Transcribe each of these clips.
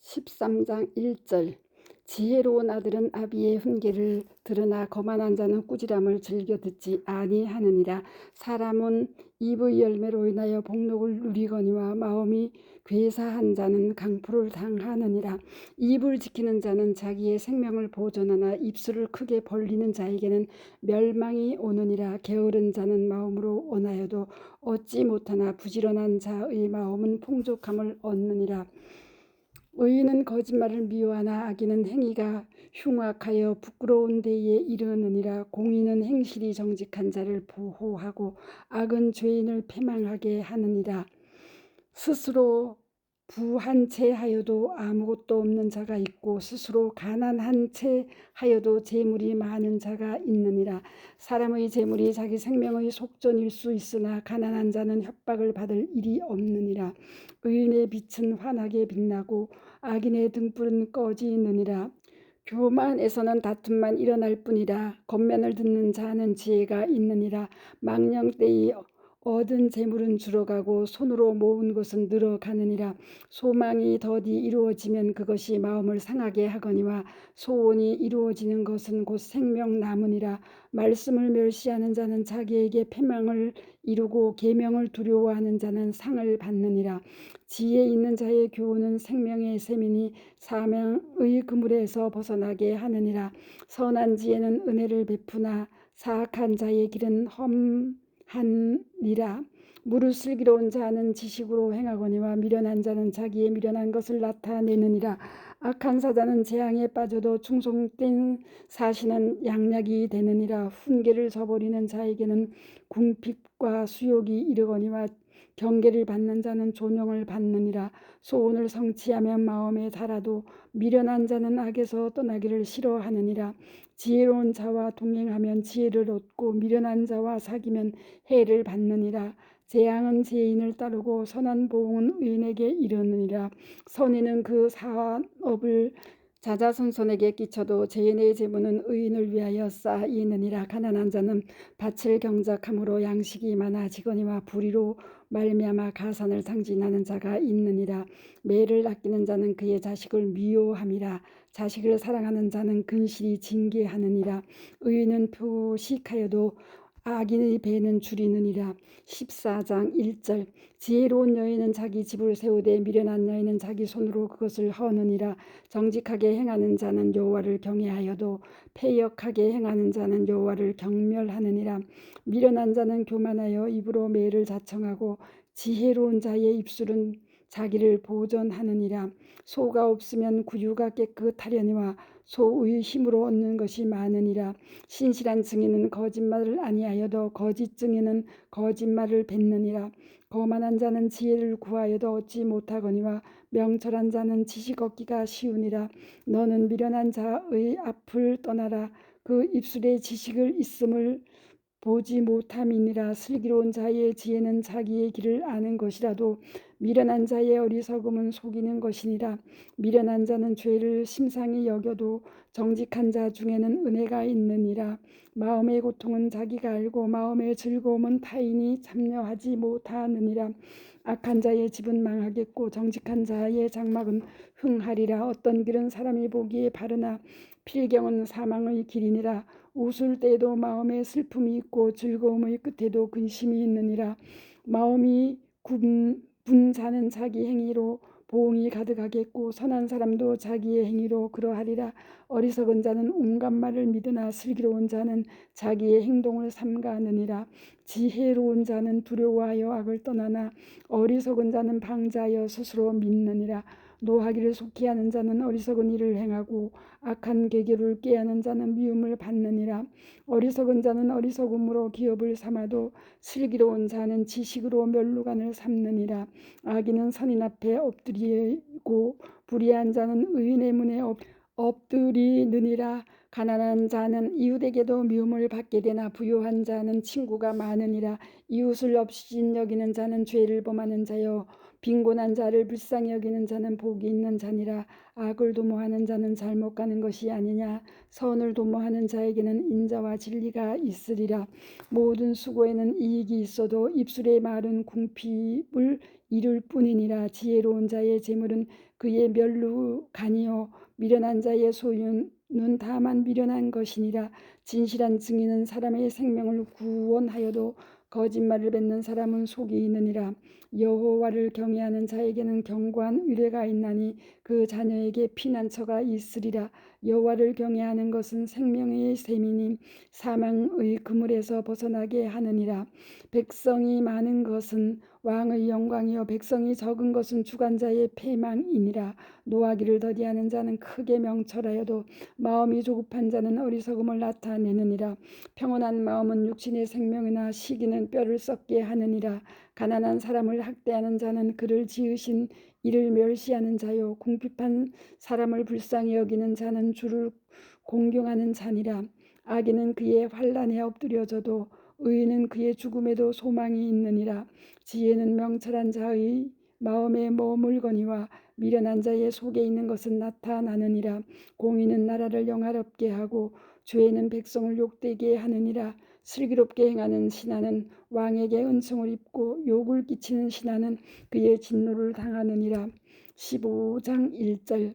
13장 1절. 지혜로운 아들은 아비의 훈계를 들으나 거만한 자는 꾸지람을 즐겨 듣지 아니하느니라. 사람은 입의 열매로 인하여 복록을 누리거니와 마음이 괴사한 자는 강포를 당하느니라. 입을 지키는 자는 자기의 생명을 보존하나 입술을 크게 벌리는 자에게는 멸망이 오느니라. 게으른 자는 마음으로 원하여도 얻지 못하나 부지런한 자의 마음은 풍족함을 얻느니라. 의인은 거짓말을 미워하나 악인은 행위가 흉악하여 부끄러운 데에 이르느니라. 공의는 행실이 정직한 자를 보호하고 악은 죄인을 패망하게 하느니라. 스스로 부한 채 하여도 아무것도 없는 자가 있고 스스로 가난한 채 하여도 재물이 많은 자가 있느니라. 사람의 재물이 자기 생명의 속전일 수 있으나 가난한 자는 협박을 받을 일이 없느니라. 의인의 빛은 환하게 빛나고 악인의 등불은 꺼지느니라. 교만에서는 다툼만 일어날 뿐이라. 겉면을 듣는 자는 지혜가 있느니라. 망령 때에 얻은 재물은 줄어가고 손으로 모은 것은 늘어가느니라. 소망이 더디 이루어지면 그것이 마음을 상하게 하거니와 소원이 이루어지는 것은 곧 생명 남으니라. 말씀을 멸시하는 자는 자기에게 패망을 이루고 계명을 두려워하는 자는 상을 받느니라. 지혜 있는 자의 교훈은 생명의 셈이니 사명의 그물에서 벗어나게 하느니라. 선한 지혜는 은혜를 베푸나 사악한 자의 길은 험하니라. 무릇 슬기로운 자는 지식으로 행하거니와 미련한 자는 자기의 미련한 것을 나타내느니라. 악한 사자는 재앙에 빠져도 충성된 사신은 양약이 되느니라. 훈계를 저버리는 자에게는 궁핍과 수욕이 이르거니와 경계를 받는 자는 존영을 받느니라. 소원을 성취하면 마음에 달아도 미련한 자는 악에서 떠나기를 싫어하느니라. 지혜로운 자와 동행하면 지혜를 얻고 미련한 자와 사귀면 해를 받느니라. 재앙은 죄인을 따르고 선한 보응은 의인에게 이르느니라. 선인은 그 사업을 자자손손에게 끼쳐도 죄인의 재물은 의인을 위하여 쌓이느니라. 가난한 자는 밭을 경작함으로 양식이 많아지거니와 불의로 말미암아 가산을 상진하는 자가 있느니라. 매를 아끼는 자는 그의 자식을 미워함이라. 자식을 사랑하는 자는 근실이 징계하느니라. 의인은 표식하여도 악인의 배는 줄이느니라. 14장 1절. 지혜로운 여인은 자기 집을 세우되 미련한 여인은 자기 손으로 그것을 허느니라. 정직하게 행하는 자는 여호와를 경외하여도 패역하게 행하는 자는 여호와를 경멸하느니라. 미련한 자는 교만하여 입으로 매를 자청하고 지혜로운 자의 입술은 자기를 보존하느니라. 소가 없으면 구유가 깨끗하려니와 소의 힘으로 얻는 것이 많으니라. 신실한 증인은 거짓말을 아니하여도 거짓 증인은 거짓말을 뱉느니라. 거만한 자는 지혜를 구하여도 얻지 못하거니와 명철한 자는 지식 얻기가 쉬우니라. 너는 미련한 자의 앞을 떠나라. 그 입술에 지식을 있음을 보지 못함이니라. 슬기로운 자의 지혜는 자기의 길을 아는 것이라도 미련한 자의 어리석음은 속이는 것이니라. 미련한 자는 죄를 심상히 여겨도 정직한 자 중에는 은혜가 있느니라. 마음의 고통은 자기가 알고 마음의 즐거움은 타인이 참여하지 못하느니라. 악한 자의 집은 망하겠고 정직한 자의 장막은 흥하리라. 어떤 길은 사람이 보기에 바르나 필경은 사망의 길이니라. 웃을 때에도 마음에 슬픔이 있고 즐거움의 끝에도 근심이 있느니라. 마음이 분자는 자기 행위로 보응이 가득하겠고 선한 사람도 자기의 행위로 그러하리라. 어리석은 자는 온갖 말을 믿으나 슬기로운 자는 자기의 행동을 삼가느니라. 지혜로운 자는 두려워하여 악을 떠나나 어리석은 자는 방자하여 스스로 믿느니라. 노하기를 속히 하는 자는 어리석은 일을 행하고 악한 계교를 꾀하는 자는 미움을 받느니라. 어리석은 자는 어리석음으로 기업을 삼아도 슬기로운 자는 지식으로 멸루관을 삼느니라. 악인은 선인 앞에 엎드리고 불의한 자는 의인의 문에 엎드리느니라. 가난한 자는 이웃에게도 미움을 받게 되나 부유한 자는 친구가 많으니라. 이웃을 업신 여기는 자는 죄를 범하는 자여 빈곤한 자를 불쌍히 여기는 자는 복이 있는 자니라. 악을 도모하는 자는 잘못 가는 것이 아니냐. 선을 도모하는 자에게는 인자와 진리가 있으리라. 모든 수고에는 이익이 있어도 입술의 말은 궁핍을 이룰 뿐이니라. 지혜로운 자의 재물은 그의 멸루간이요 미련한 자의 소유는 다만 미련한 것이니라. 진실한 증인은 사람의 생명을 구원하여도 거짓말을 뱉는 사람은 속이 있느니라. 여호와를 경외하는 자에게는 견고한 의뢰가 있나니 그 자녀에게 피난처가 있으리라. 여호와를 경외하는 것은 생명의 셈이니 사망의 그물에서 벗어나게 하느니라. 백성이 많은 것은 왕의 영광이요 백성이 적은 것은 주관자의 패망이니라. 노하기를 더디하는 자는 크게 명철하여도 마음이 조급한 자는 어리석음을 나타내느니라. 평온한 마음은 육신의 생명이나 시기는 뼈를 썩게 하느니라. 가난한 사람을 학대하는 자는 그를 지으신 이를 멸시하는 자요 궁핍한 사람을 불쌍히 여기는 자는 주를 공경하는 자니라. 악인은 그의 환난에 엎드려져도 의인은 그의 죽음에도 소망이 있느니라. 지혜는 명철한 자의 마음에 머물거니와 미련한 자의 속에 있는 것은 나타나느니라. 공의는 나라를 영화롭게 하고 죄는 백성을 욕되게 하느니라. 슬기롭게 행하는 신하는 왕에게 은총을 입고 욕을 끼치는 신하는 그의 진노를 당하느니라. 15장 1절.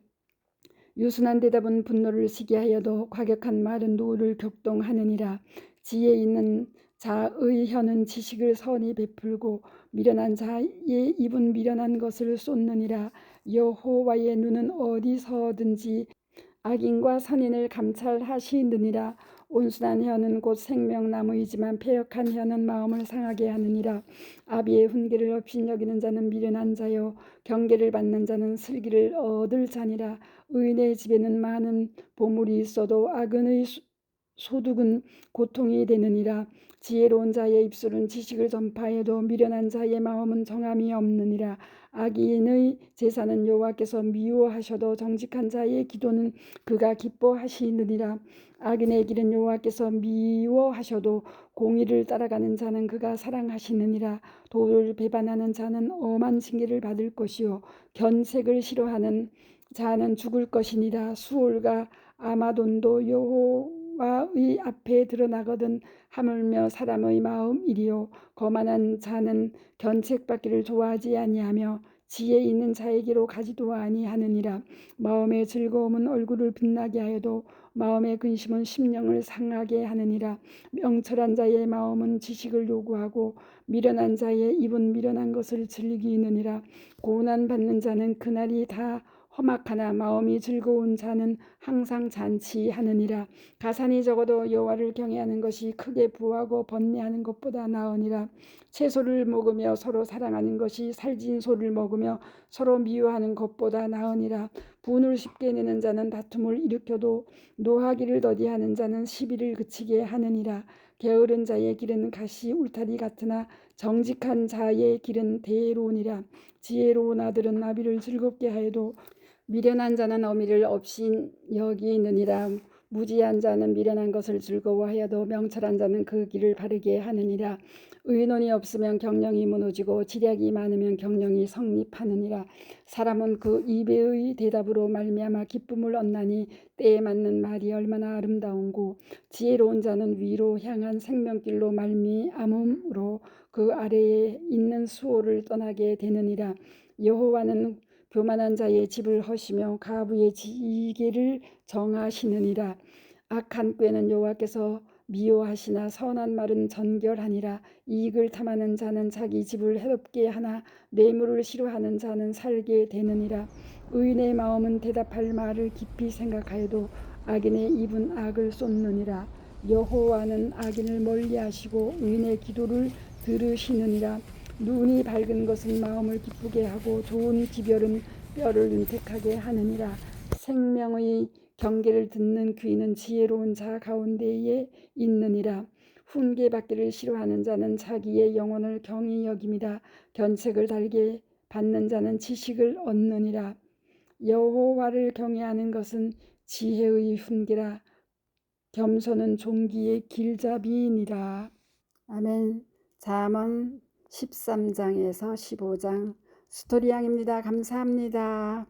유순한 대답은 분노를 시게 하여도 과격한 말은 노를 격동하느니라. 지혜 있는 자의 혀는 지식을 선히 베풀고 미련한 자의 입은 미련한 것을 쏟느니라. 여호와의 눈은 어디서든지 악인과 선인을 감찰하시느니라. 온순한 혀는 곧 생명나무이지만 패역한 혀는 마음을 상하게 하느니라. 아비의 훈계를 없인 여기는 자는 미련한 자요 경계를 받는 자는 슬기를 얻을 자니라. 의인의 집에는 많은 보물이 있어도 악인의 소득은 고통이 되느니라. 지혜로운 자의 입술은 지식을 전파해도 미련한 자의 마음은 정함이 없느니라. 악인의 제사는 여호와께서 미워하셔도 정직한 자의 기도는 그가 기뻐하시느니라. 악인의 길은 여호와께서 미워하셔도 공의를 따라가는 자는 그가 사랑하시느니라. 도를 배반하는 자는 엄한 징계를 받을 것이요 견책을 싫어하는 자는 죽을 것이니라. 수올과 아마돈도 여호와의 앞에 드러나거든 하물며 사람의 마음이리요 거만한 자는 견책받기를 좋아하지 아니하며 지혜 있는 자에게로 가지도 아니하느니라. 마음의 즐거움은 얼굴을 빛나게 하여도 마음의 근심은 심령을 상하게 하느니라. 명철한 자의 마음은 지식을 요구하고 미련한 자의 입은 미련한 것을 즐기느니라. 고난 받는 자는 그날이 다 험악하나 마음이 즐거운 자는 항상 잔치하느니라. 가산이 적어도 여호와를 경외하는 것이 크게 부하고 번뇌하는 것보다 나으니라. 채소를 먹으며 서로 사랑하는 것이 살진 소를 먹으며 서로 미워하는 것보다 나으니라. 분을 쉽게 내는 자는 다툼을 일으켜도 노하기를 더디하는 자는 시비를 그치게 하느니라. 게으른 자의 길은 가시 울타리 같으나 정직한 자의 길은 대로니라. 지혜로운 아들은 나비를 즐겁게 하여도 미련한 자는 어미를 없인 여기느니라. 무지한 자는 미련한 것을 즐거워하여도 명철한 자는 그 길을 바르게 하느니라. 의논이 없으면 경영이 무너지고 지략이 많으면 경영이 성립하느니라. 사람은 그 입의 대답으로 말미암아 기쁨을 얻나니 때에 맞는 말이 얼마나 아름다운고 지혜로운 자는 위로 향한 생명길로 말미암음으로 그 아래에 있는 수호를 떠나게 되느니라. 여호와는 교만한 자의 집을 허시며 가부의 지게를 정하시느니라. 악한 꾀는 여호와께서 미워하시나 선한 말은 전결하니라. 이익을 탐하는 자는 자기 집을 해롭게 하나 뇌물을 싫어하는 자는 살게 되느니라. 의인의 마음은 대답할 말을 깊이 생각하여도 악인의 입은 악을 쏟느니라. 여호와는 악인을 멀리하시고 의인의 기도를 들으시느니라. 눈이 밝은 것은 마음을 기쁘게 하고 좋은 기별은 뼈를 윤택하게 하느니라. 생명의 경계를 듣는 귀는 지혜로운 자 가운데에 있느니라. 훈계받기를 싫어하는 자는 자기의 영혼을 경히 여김이라. 견책을 달게 받는 자는 지식을 얻느니라. 여호와를 경외하는 것은 지혜의 훈계라. 겸손은 종기의 길잡이니라. 아멘. 잠언 13장에서 15장. 스토리양입니다. 감사합니다.